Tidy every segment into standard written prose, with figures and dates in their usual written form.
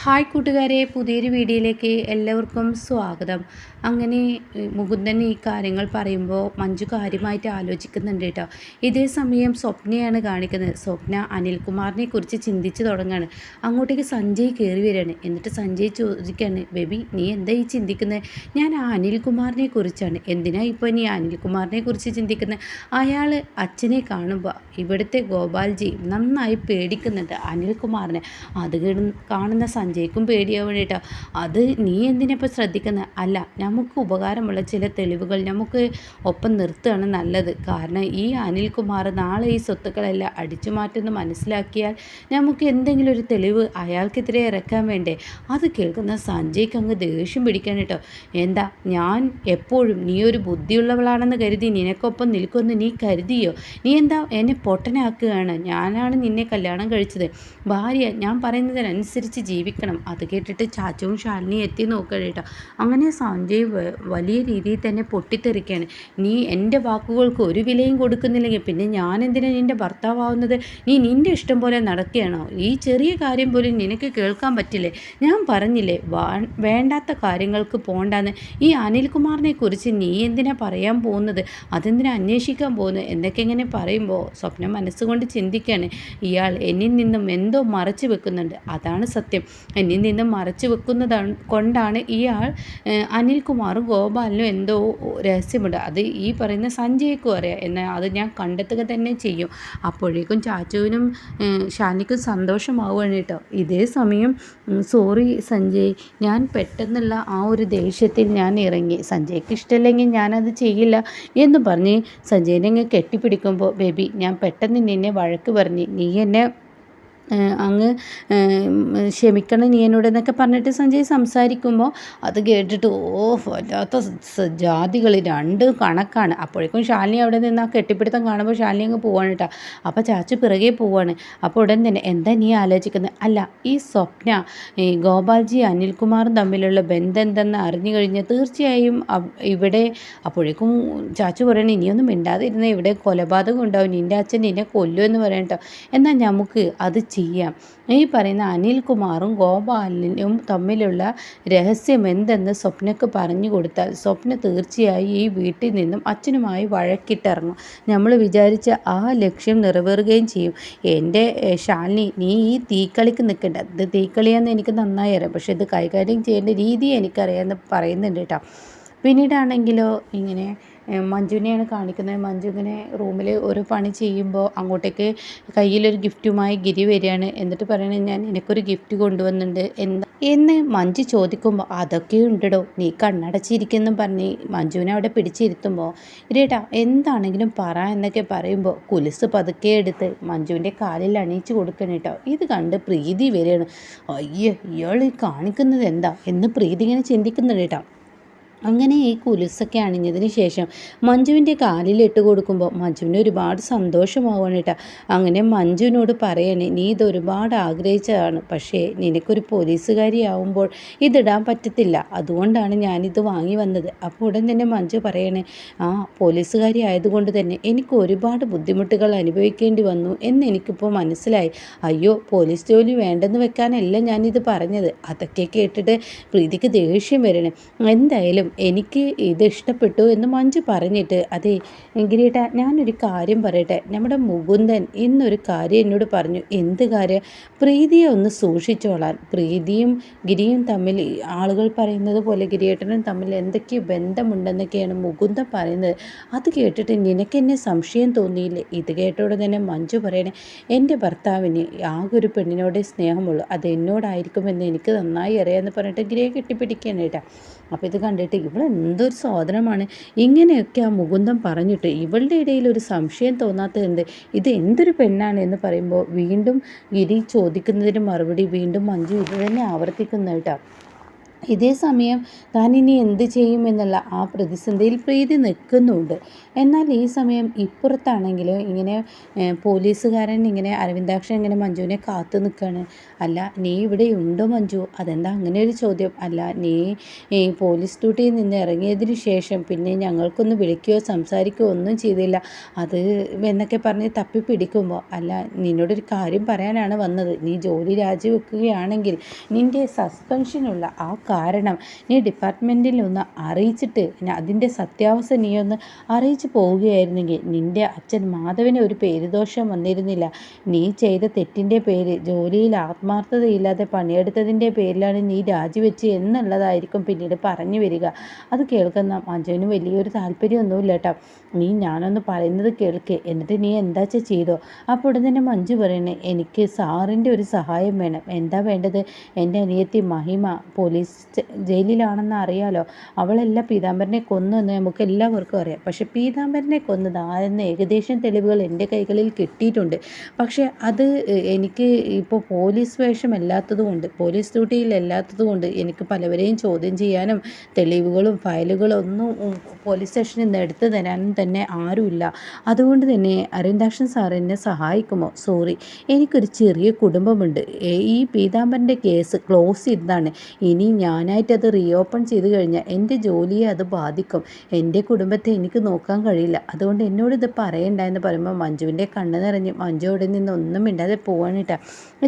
Hi കൂട്ടുകാരെ, പുതിയൊരു വീഡിയോയിലേക്ക് എല്ലാവർക്കും സ്വാഗതം. അങ്ങനെ മുകുന്ദൻ ഈ കാര്യങ്ങൾ പറയുമ്പോൾ മഞ്ജു കാര്യമായിട്ട് ആലോചിക്കുന്നുണ്ട് കേട്ടോ. ഇതേ സമയം സ്വപ്നയാണ് കാണിക്കുന്നത്. സ്വപ്ന അനിൽകുമാറിനെ കുറിച്ച് ചിന്തിച്ച് തുടങ്ങുകയാണ്. അങ്ങോട്ടേക്ക് സഞ്ജയ് കയറി വരികയാണ്. എന്നിട്ട് സഞ്ജയ് ചോദിക്കുകയാണ്, ബേബി നീ എന്താ ഈ ചിന്തിക്കുന്നത്? ഞാൻ ആ അനിൽകുമാറിനെ കുറിച്ചാണ്. എന്തിനാ ഇപ്പോൾ നീ അനിൽകുമാറിനെ കുറിച്ച് ചിന്തിക്കുന്നത്? അയാൾ അച്ഛനെ കാണുമ്പോൾ ഇവിടുത്തെ ഗോപാൽജി നന്നായി പേടിക്കുന്നുണ്ട് അനിൽകുമാറിനെ. അത് കാണുന്ന സഞ്ജയ്ക്കും പേടിയാവണം കേട്ടോ. അത് നീ എന്തിനപ്പോൾ ശ്രദ്ധിക്കുന്നത്? അല്ല, നമുക്ക് ഉപകാരമുള്ള ചില തെളിവുകൾ നമുക്ക് ഒപ്പം നിർത്തുകയാണ് നല്ലത്. കാരണം ഈ അനിൽകുമാർ നാളെ ഈ സ്വത്തുക്കളെല്ലാം അടിച്ചു മാറ്റുമെന്ന് മനസ്സിലാക്കിയാൽ നമുക്ക് എന്തെങ്കിലും ഒരു തെളിവ് അയാൾക്കെതിരെ ഇറക്കാൻ വേണ്ടേ? അത് കേൾക്കുന്ന സഞ്ജയ്ക്ക് അങ്ങ് ദേഷ്യം പിടിക്കാൻ കേട്ടോ. എന്താ, ഞാൻ എപ്പോഴും നീ ഒരു ബുദ്ധിയുള്ളവളാണെന്ന് കരുതി നിനക്കൊപ്പം നിൽക്കുമെന്ന് നീ കരുതിയോ? നീ എന്താ എന്നെ പൊട്ടനാക്കുകയാണ്? ഞാനാണ് നിന്നെ കല്യാണം കഴിച്ചത്. ഭാര്യ ഞാൻ പറയുന്നതിനനുസരിച്ച് ജീവിക്കണം. അത് കേട്ടിട്ട് ചാച്ചുവും ശാലിനിയും എത്തി നോക്കണം കേട്ടോ. അങ്ങനെ സഞ്ജയ് വലിയ രീതിയിൽ തന്നെ പൊട്ടിത്തെറിക്കുകയാണ്. നീ എൻ്റെ വാക്കുകൾക്ക് ഒരു വിലയും കൊടുക്കുന്നില്ലെങ്കിൽ പിന്നെ ഞാൻ എന്തിനാണ് നിൻ്റെ ഭർത്താവുന്നത്? നീ നിൻ്റെ ഇഷ്ടം പോലെ നടക്കുകയാണോ? ഈ ചെറിയ കാര്യം പോലും നിനക്ക് കേൾക്കാൻ പറ്റില്ലേ? ഞാൻ പറഞ്ഞില്ലേ വേണ്ടാത്ത കാര്യങ്ങൾക്ക് പോകണ്ടെന്ന്. ഈ അനിൽകുമാറിനെ കുറിച്ച് നീ എന്തിനാ പറയാൻ പോകുന്നത്? അതെന്തിനാ അന്വേഷിക്കാൻ പോകുന്നത് എന്നൊക്കെ ഇങ്ങനെ പറയുമ്പോൾ സ്വപ്നം മനസ്സുകൊണ്ട് ചിന്തിക്കുകയാണ്, ഇയാൾ എന്നിൽ നിന്നും എന്തോ മറച്ചു വെക്കുന്നുണ്ട്. അതാണ് സത്യം. എന്നിൽ നിന്നും മറച്ചു വെക്കുന്നതാണ് കൊണ്ടാണ് ഇയാൾ അനിൽകുമാറും ഗോപാലിനും എന്തോ രഹസ്യമുണ്ട്. അത് ഈ പറയുന്ന സഞ്ജയ്ക്കും അറിയാം. എന്നാൽ അത് ഞാൻ കണ്ടെത്തുക തന്നെ ചെയ്യും. അപ്പോഴേക്കും ചാച്ചുവിനും ഷാനിക്കും സന്തോഷമാവുകയാണ് കേട്ടോ. ഇതേ സമയം സോറി സഞ്ജയ്, ഞാൻ പെട്ടെന്നുള്ള ആ ഒരു ദേഷ്യത്തിൽ ഞാൻ ഇറങ്ങി. സഞ്ജയ്ക്ക് ഇഷ്ടമില്ലെങ്കിൽ ഞാനത് ചെയ്യില്ല എന്ന് പറഞ്ഞ് സഞ്ജയനെ കെട്ടിപ്പിടിക്കുമ്പോൾ, ബേബി ഞാൻ പെട്ടെന്ന് നിന്നെ വഴക്ക് പറഞ്ഞ്, നീ എന്നെ അങ്ങ് ക്ഷമിക്കണം നീ എന്നോട് എന്നൊക്കെ പറഞ്ഞിട്ട് സഞ്ജയ് സംസാരിക്കുമ്പോൾ അത് കേട്ടിട്ട് വല്ലാത്ത ജാതികൾ രണ്ടും കണക്കാണ്. അപ്പോഴേക്കും ശാലിനി അവിടെ നിന്ന് ആ കെട്ടിപ്പിടുത്തം കാണുമ്പോൾ ശാലിനി അങ്ങ് പോവാണ് കേട്ടോ. അപ്പോൾ ചാച്ചു പിറകെ പോവാണ്. അപ്പോൾ ഉടൻ തന്നെ എന്താ നീ ആലോചിക്കുന്നത്? അല്ല, ഈ സ്വപ്ന ഗോപാൽജി അനിൽകുമാറും തമ്മിലുള്ള ബന്ധം എന്തെന്ന് അറിഞ്ഞു കഴിഞ്ഞാൽ തീർച്ചയായും ഇവിടെ. അപ്പോഴേക്കും ചാച്ചു പറയണേ, ഇനിയൊന്നും മിണ്ടാതിരുന്ന ഇവിടെ കൊലപാതകം ഉണ്ടാവും, നിൻ്റെ അച്ഛൻ നിന്നെ കൊല്ലുമെന്ന് പറയണം കേട്ടോ. എന്നാൽ നമുക്ക് അത് ചെയ്യാം. ഈ പറയുന്ന അനിൽകുമാറും ഗോപാലിനും തമ്മിലുള്ള രഹസ്യം എന്തെന്ന് സ്വപ്നക്ക് പറഞ്ഞു കൊടുത്താൽ സ്വപ്ന തീർച്ചയായും ഈ വീട്ടിൽ നിന്നും അച്ഛനുമായി വഴക്കിട്ടിറങ്ങും. നമ്മൾ വിചാരിച്ച ആ ലക്ഷ്യം നിറവേറുകയും ചെയ്യും. എൻ്റെ ശാലിനി, നീ ഈ തീക്കളിക്ക് നിൽക്കണ്ട. ഇത് തീക്കളിയാന്ന് എനിക്ക് നന്നായി അറിയാം, പക്ഷേ ഇത് കൈകാര്യം ചെയ്യേണ്ട രീതി എനിക്കറിയാമെന്ന് പറയുന്നുണ്ട് കേട്ടോ. പിന്നീടാണെങ്കിലോ ഇങ്ങനെ മഞ്ജുവിനെയാണ് കാണിക്കുന്നത്. മഞ്ജു ഇങ്ങനെ റൂമിൽ ഒരു പണി ചെയ്യുമ്പോൾ അങ്ങോട്ടേക്ക് കയ്യിലൊരു ഗിഫ്റ്റുമായി ഗിരി വരികയാണ്. എന്നിട്ട് പറയണത്, ഞാൻ എനിക്കൊരു ഗിഫ്റ്റ് കൊണ്ടുവന്നിട്ടുണ്ട് എന്ന് മഞ്ജു ചോദിക്കുമ്പോൾ, അതൊക്കെ ഉണ്ടോ നീ കണ്ണടച്ചിരിക്കുന്നു പറഞ്ഞ് മഞ്ജുവിനെ അവിടെ പിടിച്ചിരുത്തുമ്പോൾ, ഇരേട്ടാ എന്താണെങ്കിലും പറ എന്നൊക്കെ പറയുമ്പോൾ കുലുസ് പതുക്കെ എടുത്ത് മഞ്ജുവിൻ്റെ കാലിൽ അണിയിച്ച് കൊടുക്കണം കേട്ടോ. ഇത് കണ്ട് പ്രീതി വരികയാണ്. അയ്യോ, ഇയാൾ കാണിക്കുന്നത് എന്താ എന്ന് പ്രീതി ഇങ്ങനെ ചിന്തിക്കുന്നുണ്ട് കേട്ടോ. അങ്ങനെ ഈ കുലുസൊക്കെ അണിഞ്ഞതിന് ശേഷം മഞ്ജുവിൻ്റെ കാലിലിട്ട് കൊടുക്കുമ്പോൾ മഞ്ജുവിന് ഒരുപാട് സന്തോഷമാവുകയാണ് കേട്ടോ. അങ്ങനെ മഞ്ജുവിനോട് പറയണേ, നീ ഇത് ഒരുപാട് ആഗ്രഹിച്ചതാണ്, പക്ഷേ നിനക്കൊരു പോലീസുകാരിയാവുമ്പോൾ ഇതിടാൻ പറ്റത്തില്ല, അതുകൊണ്ടാണ് ഞാനിത് വാങ്ങി വന്നത്. അപ്പോൾ ഉടൻ തന്നെ മഞ്ജു പറയണേ, പോലീസുകാരി ആയതുകൊണ്ട് തന്നെ എനിക്ക് ഒരുപാട് ബുദ്ധിമുട്ടുകൾ അനുഭവിക്കേണ്ടി വന്നു എന്ന് എനിക്കിപ്പോൾ മനസ്സിലായി. അയ്യോ, പോലീസ് ജോലി വേണ്ടെന്ന് വെക്കാനല്ല ഞാനിത് പറഞ്ഞത്. അതൊക്കെ കേട്ടിട്ട് പ്രീതിക്ക് ദേഷ്യം വരണേ. എന്തായാലും എനിക്ക് ഇത് ഇഷ്ടപ്പെട്ടു എന്ന് മഞ്ജു പറഞ്ഞിട്ട്, അതെ ഗിരിയേട്ടാ, ഞാനൊരു കാര്യം പറയട്ടെ. നമ്മുടെ മുകുന്ദൻ ഇന്നൊരു കാര്യം എന്നോട് പറഞ്ഞു. എന്ത് കാര്യം? പ്രീതിയെ ഒന്ന് സൂക്ഷിച്ചോളാൻ. പ്രീതിയും ഗിരിയും തമ്മിൽ ആളുകൾ പറയുന്നത് പോലെ ഗിരിയേട്ടനും തമ്മിൽ എന്തൊക്കെയോ ബന്ധമുണ്ടെന്നൊക്കെയാണ് മുകുന്ദൻ പറയുന്നത്. അത് കേട്ടിട്ട് നിനക്കെന്നെ സംശയം തോന്നിയില്ലേ? ഇത് കേട്ടോടെ തന്നെ മഞ്ജു പറയണേ, എൻ്റെ ഭർത്താവിന് ആകെ ഒരു പെണ്ണിനോടേ സ്നേഹമുള്ളൂ, അത് എന്നോടായിരിക്കുമെന്ന് എനിക്ക് നന്നായി അറിയാമെന്ന് പറഞ്ഞിട്ട് ഗിരിയെ കെട്ടിപ്പിടിക്കാനായിട്ടാണ്. അപ്പോൾ ഇത് കണ്ടിട്ട് ഇവളെന്തൊരു സോദരമാണ്, ഇങ്ങനെയൊക്കെ ആ മുകുന്ദൻ പറഞ്ഞിട്ട് ഇവളുടെ ഇടയിൽ ഒരു സംശയം തോന്നാത്തത് എന്ത്? ഇത് എന്തൊരു പെണ്ണാണ് എന്ന് പറയുമ്പോൾ വീണ്ടും ഗിരി ചോദിക്കുന്നതിന് മറുപടി വീണ്ടും മഞ്ജു ഇത് തന്നെ ആവർത്തിക്കുന്ന കേട്ടോ. ഇതേ സമയം താൻ ഇനി എന്ത് ചെയ്യുമെന്നുള്ള ആ പ്രതിസന്ധിയിൽ പ്രീതി നിൽക്കുന്നുണ്ട്. എന്നാൽ ഈ സമയം ഇപ്പുറത്താണെങ്കിലോ ഇങ്ങനെ പോലീസുകാരൻ ഇങ്ങനെ അരവിന്ദാക്ഷൻ ഇങ്ങനെ മഞ്ജുവിനെ കാത്തു നിൽക്കുകയാണ്. അല്ല, നീ ഇവിടെ ഉണ്ടോ മഞ്ജു? അതെന്താ അങ്ങനെ ഒരു ചോദ്യം? അല്ല, നീ ഈ പോലീസ് ഡ്യൂട്ടിയിൽ നിന്ന് ഇറങ്ങിയതിന് ശേഷം പിന്നെ ഞങ്ങൾക്കൊന്ന് വിളിക്കുകയോ സംസാരിക്കുകയോ ഒന്നും ചെയ്തില്ല, അത് എന്നൊക്കെ പറഞ്ഞ് തപ്പി പിടിക്കുമ്പോൾ, അല്ല, നിന്നോടൊരു കാര്യം പറയാനാണ് വന്നത്. നീ ജോലി രാജിവെക്കുകയാണെങ്കിൽ നിൻ്റെ സസ്പെൻഷനുള്ള ആ കാരണം നീ ഡിപ്പാർട്ട്മെൻറ്റിൽ ഒന്ന് അറിയിച്ചിട്ട് അതിൻ്റെ സത്യാവസ്ഥ നീ ഒന്ന് അറിയിച്ചു പോവുകയായിരുന്നെങ്കിൽ നിൻ്റെ അച്ഛൻ മാധവന് ഒരു പേരുദോഷം വന്നിരുന്നില്ല. നീ ചെയ്ത തെറ്റിൻ്റെ പേര്, ജോലിയിൽ ആത്മാർത്ഥതയില്ലാതെ പണിയെടുത്തതിൻ്റെ പേരിലാണ് നീ രാജിവെച്ച് എന്നുള്ളതായിരിക്കും പിന്നീട് പറഞ്ഞു വരിക. അത് കേൾക്കുന്ന മഞ്ജുവിന് വലിയൊരു താല്പര്യമൊന്നുമില്ല കേട്ടോ. നീ ഞാനൊന്ന് പറയുന്നത് കേൾക്ക്, എന്നിട്ട് നീ എന്താ ചെയ്തോ. അപ്പോൾ ഉടൻ തന്നെ മഞ്ജു പറയണേ, എനിക്ക് സാറിൻ്റെ ഒരു സഹായം വേണം. എന്താ വേണ്ടത്? എൻ്റെ അനിയത്തി മഹിമ പോലീസ് ജയിലിലാണെന്ന് അറിയാലോ. അവളല്ല പീതാംബരനെ കൊന്നെന്ന് നമുക്ക് എല്ലാവർക്കും അറിയാം. പക്ഷെ പീതാംബരനെ കൊന്നത് ആരെന്ന് ഏകദേശം തെളിവുകൾ എൻ്റെ കൈകളിൽ കിട്ടിയിട്ടുണ്ട്. പക്ഷേ അത് എനിക്ക് ഇപ്പോൾ പോലീസ് വേഷമല്ലാത്തതുകൊണ്ട്, പോലീസ് ഡ്യൂട്ടിയിലല്ലാത്തതുകൊണ്ട് എനിക്ക് പലവരെയും ചോദ്യം ചെയ്യാനും തെളിവുകളും ഫയലുകളും ഒന്നും പോലീസ് സ്റ്റേഷനിൽ നിന്ന് എടുത്തു തരാനും തന്നെ ആരുമില്ല. അതുകൊണ്ട് തന്നെ അരവിന്ദാക്ഷൻ സാർ എന്നെ സഹായിക്കുമോ? സോറി, എനിക്കൊരു ചെറിയ കുടുംബമുണ്ട്. ഈ പീതാംബരൻ്റെ കേസ് ക്ലോസ് ചെയ്തതാണ്. ഇനി ഞാനായിട്ടത് റീഓപ്പൺ ചെയ്ത് കഴിഞ്ഞാൽ എൻ്റെ ജോലിയെ അത് ബാധിക്കും. എൻ്റെ കുടുംബത്തെ എനിക്ക് നോക്കാൻ കഴിയില്ല. അതുകൊണ്ട് എന്നോട് ഇത് പറയണ്ട എന്ന് പറയുമ്പോൾ മഞ്ജുവിൻ്റെ കണ്ണ് നിറഞ്ഞ് മഞ്ജു അവിടെ നിന്ന് ഒന്നും മിണ്ടാതെ പോവാനിട്ടാ.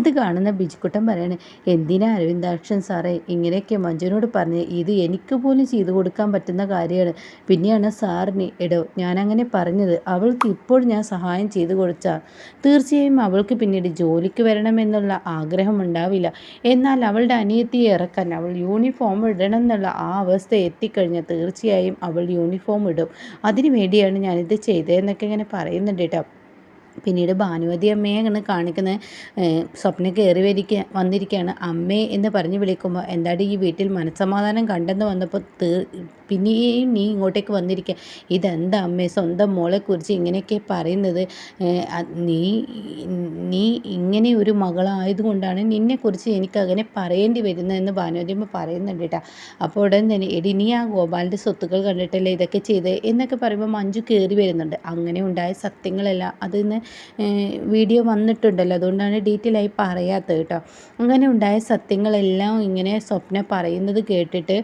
ഇത് കാണുന്ന ബിജുക്കുട്ടൻ പറയാണ്, എന്തിനാ അരവിന്ദാക്ഷൻ സാറേ ഇങ്ങനെയൊക്കെ മഞ്ജുവിനോട് പറഞ്ഞ്? ഇത് എനിക്ക് പോലും ചെയ്തു കൊടുക്കാൻ പറ്റുന്ന കാര്യമാണ്. പിന്നെയാണ് സാറിന് എടോ ഞാനങ്ങനെ പറഞ്ഞത്. അവൾക്ക് ഇപ്പോൾ ഞാൻ സഹായം ചെയ്തു കൊടുത്താൽ തീർച്ചയായും അവൾക്ക് പിന്നീട് ജോലിക്ക് വരണമെന്നുള്ള ആഗ്രഹം ഉണ്ടാവില്ല. എന്നാൽ അവളുടെ അനിയത്തിയെ ഇറക്കാൻ അവൾ യൂണിഫോം ഇടണം എന്നുള്ള ആ അവസ്ഥ എത്തിക്കഴിഞ്ഞാൽ തീർച്ചയായും അവൾ യൂണിഫോം ഇടും. അതിനു വേണ്ടിയാണ് ഞാനിത് ചെയ്തതെന്നൊക്കെ ഇങ്ങനെ പറയുന്നുണ്ട് കേട്ടോ. പിന്നീട് ഭാനുമതി അമ്മയെ അങ്ങനെ കാണിക്കുന്നത്, സ്വപ്ന കയറി വന്നിരിക്കുകയാണ്. അമ്മേ എന്ന് പറഞ്ഞ് വിളിക്കുമ്പോൾ, എന്താടി ഈ വീട്ടിൽ മനസ്സമാധാനം കണ്ടെന്ന് വന്നപ്പോൾ പിന്നെയും നീ ഇങ്ങോട്ടേക്ക് വന്നിരിക്കുക? ഇതെന്താ അമ്മേ സ്വന്തം മോളെക്കുറിച്ച് ഇങ്ങനെയൊക്കെ പറയുന്നത്? നീ നീ ഇങ്ങനെ ഒരു മകളായതുകൊണ്ടാണ് നിന്നെക്കുറിച്ച് എനിക്ക് അങ്ങനെ പറയേണ്ടി വരുന്നതെന്ന് ഭാനുമതി അമ്മ പറയുന്നുണ്ട് കേട്ടോ. അപ്പോൾ ഉടൻ തന്നെ, എടി നീ ആ ഗോപാലിൻ്റെ സ്വത്തുക്കൾ കണ്ടിട്ടല്ലേ ഇതൊക്കെ ചെയ്ത് എന്നൊക്കെ പറയുമ്പോൾ മഞ്ജു കയറി വരുന്നുണ്ട്. അങ്ങനെ ഉണ്ടായ സത്യങ്ങളെല്ലാം അതിന്ന് വീഡിയോ വന്നിട്ടുണ്ടല്ലോ, അതുകൊണ്ടാണ് ഡീറ്റെയിൽ ആയി പറയാത്തത് കേട്ടോ. അങ്ങനെ ഉണ്ടായ സത്യങ്ങളെല്ലാം ഇങ്ങനെ സ്വപ്ന പറയുന്നത് കേട്ടിട്ട്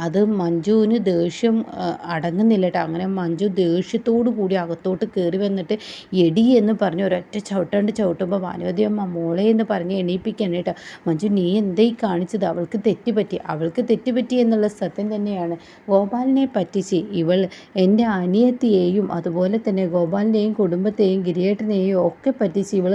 അത് മഞ്ജുവിന് ദേഷ്യം അടങ്ങുന്നില്ല കേട്ടോ. അങ്ങനെ മഞ്ജു ദേഷ്യത്തോടു കൂടി അകത്തോട്ട് കയറി വന്നിട്ട് എടി എന്ന് പറഞ്ഞ് ഒരൊറ്റ ചവിട്ടാണ്ട് ചവിട്ടുമ്പോൾ ഭാനുമതി അമ്മ മോളെ എന്ന് പറഞ്ഞ് എണീപ്പിക്കാൻ കേട്ടോ. മഞ്ജു നീ എന്തേ കാണിച്ചത്? അവൾക്ക് തെറ്റുപറ്റി എന്നുള്ള സത്യം തന്നെയാണ്. ഗോപാലിനെ പറ്റിച്ച് ഇവൾ എൻ്റെ അനിയത്തിയെയും അതുപോലെ തന്നെ ഗോപാലിൻ്റെയും കുടുംബത്തെയും ഗിരിയേട്ടനെയും ഒക്കെ പറ്റിച്ച് ഇവൾ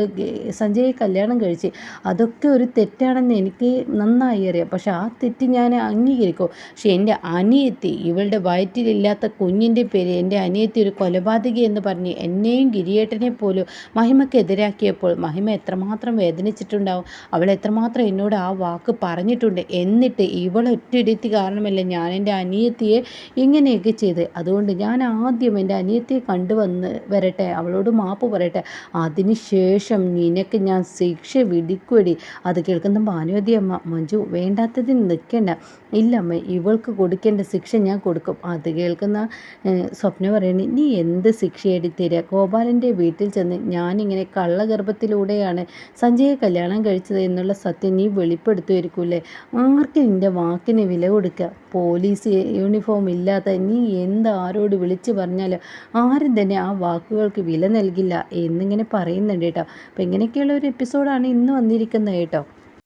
സഞ്ജയെ കല്യാണം കഴിച്ച്. അതൊക്കെ ഒരു തെറ്റാണെന്ന് എനിക്ക് നന്നായി അറിയാം. പക്ഷെ ആ തെറ്റ് ഞാൻ അംഗീകരിക്കും. പക്ഷെ എൻ്റെ അനിയത്തി, ഇവളുടെ വയറ്റിലില്ലാത്ത കുഞ്ഞിൻ്റെ പേര് എൻ്റെ അനിയത്തി ഒരു കൊലപാതകി എന്ന് പറഞ്ഞ് എന്നെയും ഗിരിയേട്ടനെ പോലും മഹിമക്കെതിരാക്കിയപ്പോൾ മഹിമ എത്രമാത്രം വേദനിച്ചിട്ടുണ്ടാവും. അവൾ എത്രമാത്രം എന്നോട് ആ വാക്ക് പറഞ്ഞിട്ടുണ്ട്. എന്നിട്ട് ഇവൾ ഒറ്റയിരുത്തി കാരണമല്ല ഞാൻ എൻ്റെ അനിയത്തിയെ ഇങ്ങനെയൊക്കെ ചെയ്ത്. അതുകൊണ്ട് ഞാൻ ആദ്യം എൻ്റെ അനിയത്തിയെ വരട്ടെ, അവളോട് മാപ്പ് പറയട്ടെ, അതിനുശേഷം നിനക്ക് ഞാൻ ശിക്ഷ വിധിക്കുവടി. അത് കേൾക്കുന്ന ഭാനുമതി അമ്മ, മഞ്ജു വേണ്ടാത്തതിന് നിൽക്കേണ്ട. ഇല്ലമ്മ, ഇവൾക്ക് കൊടുക്കേണ്ട ശിക്ഷ ഞാൻ കൊടുക്കും. അത് കേൾക്കുന്ന സ്വപ്ന പറയണേ, നീ എന്ത് ശിക്ഷ എടുത്തരിക? ഗോപാലൻ്റെ വീട്ടിൽ ചെന്ന് ഞാനിങ്ങനെ കള്ളഗർഭത്തിലൂടെയാണ് സഞ്ജയെ കല്യാണം കഴിച്ചത് എന്നുള്ള സത്യം നീ വെളിപ്പെടുത്തുമായിരിക്കൂല്ലേ? ആർക്ക് നിൻ്റെ വാക്കിന് വില കൊടുക്കുക? പോലീസ് യൂണിഫോം ഇല്ലാത്ത നീ ആരോട് വിളിച്ചു പറഞ്ഞാലും ആരും തന്നെ ആ വാക്കുകൾക്ക് വില നൽകില്ല എന്നിങ്ങനെ പറയുന്നുണ്ട് കേട്ടോ. അപ്പോൾ ഇങ്ങനെയൊക്കെയുള്ള ഒരു എപ്പിസോഡാണ് ഇന്ന് വന്നിരിക്കുന്നത് കേട്ടോ.